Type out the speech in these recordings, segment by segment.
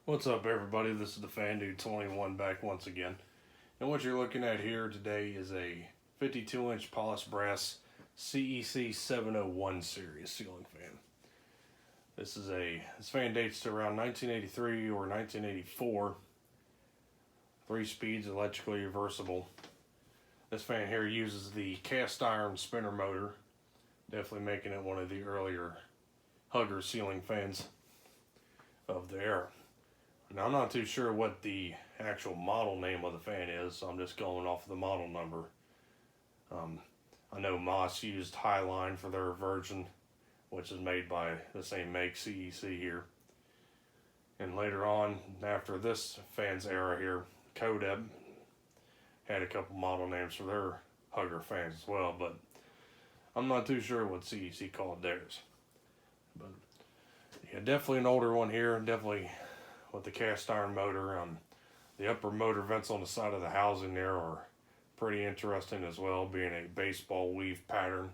What's up, everybody? This is the Fan Dude 21 back once again. And what you're looking at here today is a 52-inch polished brass CEC 701 series ceiling fan. This fan dates to around 1983 or 1984. 3 speeds, electrically reversible. This fan here uses the cast iron spinner motor, definitely making it one of the earlier hugger ceiling fans of the era. Now, I'm not too sure what the actual model name of the fan is, so I'm just going off of the model number. I know Moss used Highline for their version, which is made by the same make, CEC here. And later on, after this fan's era here, Codeb had a couple model names for their hugger fans as well, but I'm not too sure what CEC called theirs. But yeah, definitely an older one here, definitely with the cast iron motor. The upper motor vents on the side of the housing there are pretty interesting as well, being a baseball weave pattern.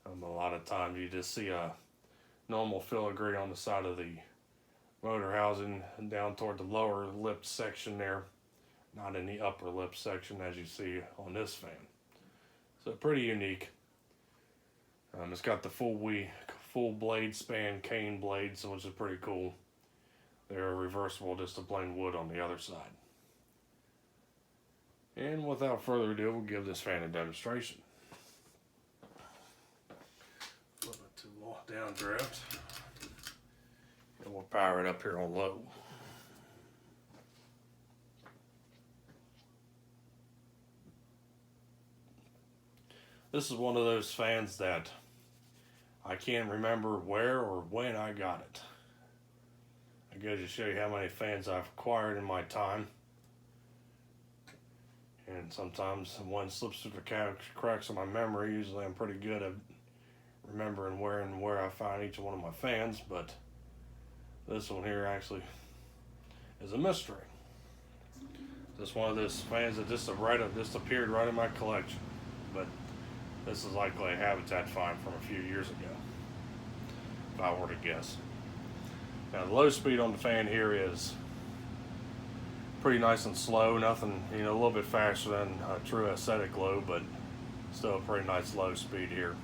A lot of times you just see a normal filigree on the side of the motor housing and down toward the lower lip section there, not in the upper lip section as you see on this fan. So pretty unique. It's got the full blade span cane blades, which is pretty cool. They're reversible, just to plain wood on the other side. And without further ado, we'll give this fan a demonstration. Flip it to downdraft. And we'll power it up here on low. This is one of those fans that I can't remember where or when I got it. It goes to show you how many fans I've acquired in my time. And sometimes one slips through the cracks of my memory. Usually I'm pretty good at remembering where I find each one of my fans, but this one here actually is a mystery. Just one of those fans that just appeared right in my collection. But this is likely a habitat find from a few years ago, if I were to guess. Now, the low speed on the fan here is pretty nice and slow. Nothing, a little bit faster than a true aesthetic low, but still a pretty nice low speed here.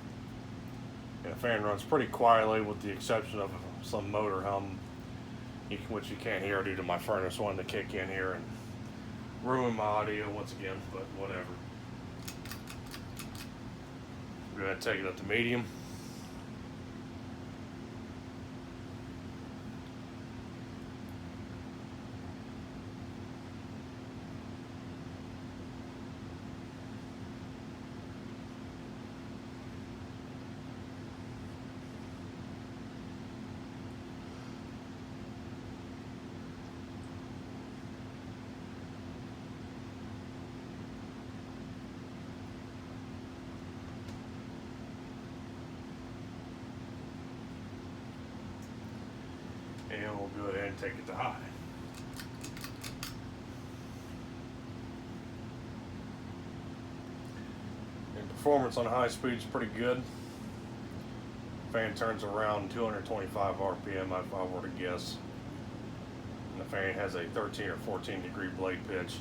And the fan runs pretty quietly with the exception of some motor hum, which you can't hear due to my furnace wanting to kick in here and ruin my audio once again, but whatever. We're going to take it up to medium. And we'll go ahead and take it to high. And performance on high speed is pretty good. Fan turns around 225 RPM if I were to guess. And the fan has a 13 or 14 degree blade pitch.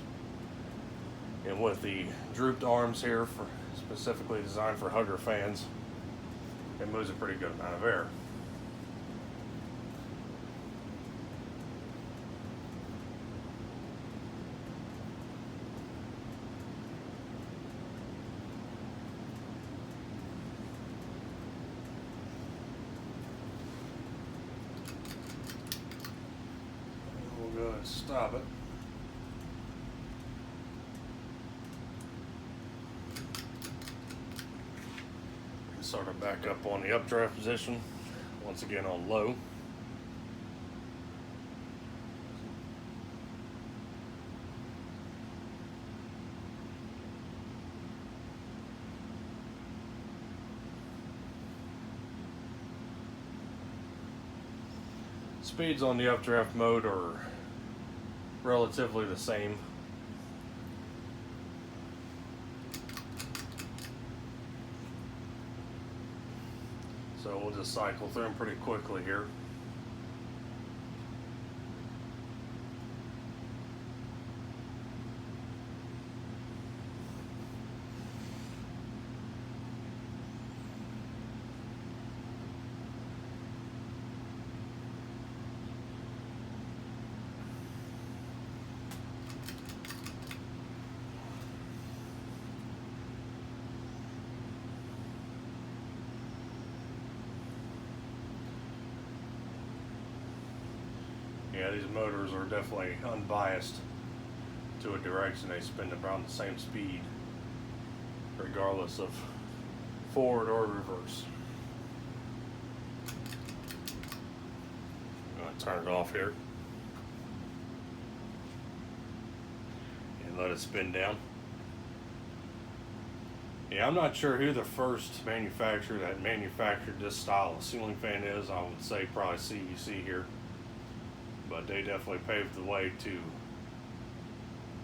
And with the drooped arms here, specifically designed for hugger fans, it moves a pretty good amount of air. We'll go ahead and stop it. Start it back up on the updraft position, once again on low. Speeds on the updraft mode are relatively the same. So we'll just cycle through them pretty quickly here. Yeah, these motors are definitely unbiased to a direction. They spin around the same speed regardless of forward or reverse. I'm going to turn it off here and let it spin down. Yeah, I'm not sure who the first manufacturer that manufactured this style of ceiling fan is. I would say probably CEC here, but they definitely paved the way to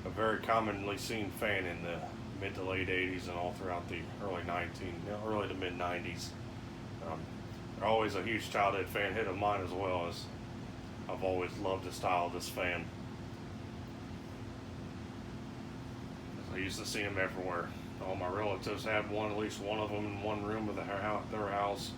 a very commonly seen fan in the mid to late 80s and all throughout the early to mid 90s. They're always a huge childhood fan hit of mine, as well as I've always loved the style of this fan. I used to see them everywhere. All my relatives had one, at least one of them in one room of their house.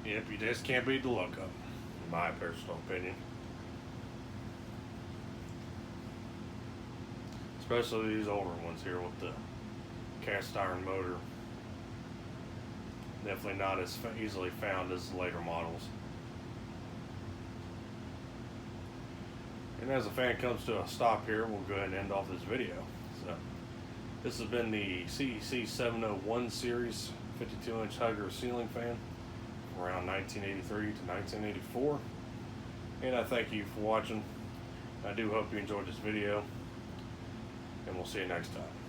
Yep, you just can't beat the look of them, in my personal opinion. Especially these older ones here with the cast iron motor. Definitely not as easily found as the later models. And as the fan comes to a stop here, we'll go ahead and end off this video. So, this has been the CEC 701 series 52-inch hugger ceiling fan around 1983 to 1984. And I thank you for watching. I do hope you enjoyed this video, and we'll see you next time.